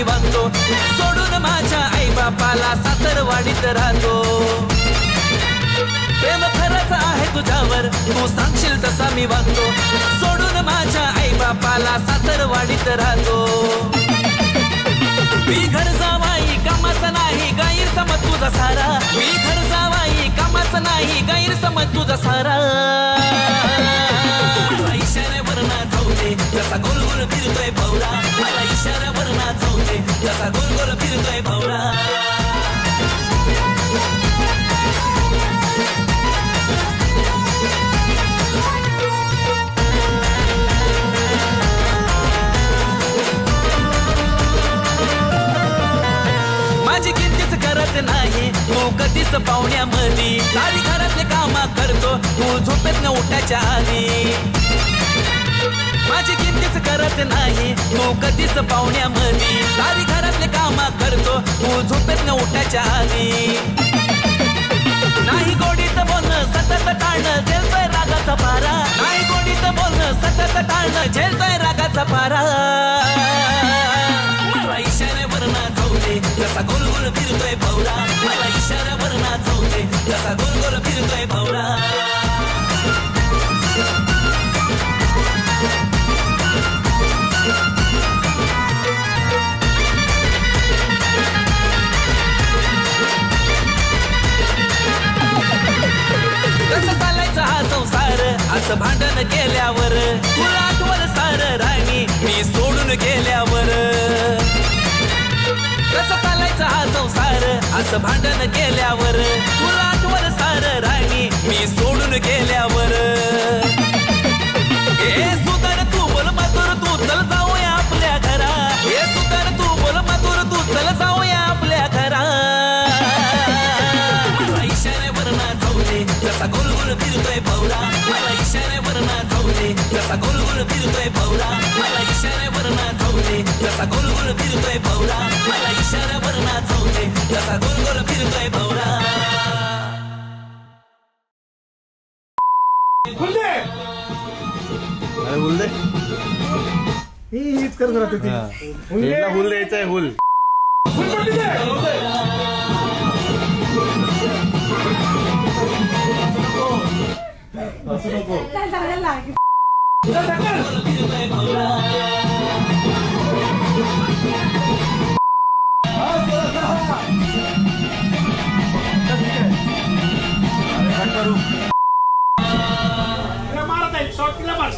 मी वागतो, सोडून माझ्या आई बापाला सासरवाडीत राहतो. प्रेम खरंच आहे तुझ्यावर, तू सांगशील तसा मी वागतो, सोडून माझ्या आई बापाला सासरवाडीत राहतो. मी घर जावाई कामाचा नाही गैरसमज तुझा सारा, मी घर जावाई कामाचा नाही गैरसमज तुझा सारा. मला इशाऱ्यावर नाचवते जसा गोल गोल फिरतोय भवरा, मला इशाऱ्यावर नाचवते जसा गोल गोल फिरतोय भवरा. माझी किंतीच करत नाही तू कधीच पाहुण्यामध्ये, सारी घरातले कामा करतो तू झोपेत न उठायच्या आधी. माझी किंतीच करत नाही तू कधीच पाहुण्यामध्ये, सारी घरातले कामा करतो तू झोपेत न उठायच्या आधी. नाही गोडीत बोलणं सतत टाळणं झेलतोय रागाचा पारा, नाही गोडीत बोलणं सतत टाळणं झेलतोय रागाचा पारा. मला इशाऱ्यावर नाचवते जसा गोल गोल फिरतोय भवरा, मला इशाऱ्यावर नाचवते जसा गोल गोल फिरतोय भवरा. कसं चालायचं हा संसार असं भांडण केल्यावर, तुला आठवण सार राणी मी सोडून गेल्यावर. कसं चालायचं हा संसार असं भांडण केल्यावर, तुला आठवण सार राणी मी सोडून गेल्यावर. हे सुधार तू बोल मधुर तू चल जाऊया आपल्या घरा, हे सुधार तू बोल मधुर तू चल जाऊया आपल्या घरा. मला इशाऱ्यावर नाचवते जसा गोल गोल फिरतोय भवरा, मला इशाऱ्यावर नाचवते जसा गोल गोल फिरतोय भवरा, मला इशाऱ्यावर नाचवते जसा गोल गोल फिरतोय भवरा, मला इशाऱ्यावर नाचवते जसा गोल गोल फिरतोय भवरा. अरे हुल दे, हीच करत राहते ती. हुल द्यायचंय हुल. असं नको. मारत आहे शॉट किला मार.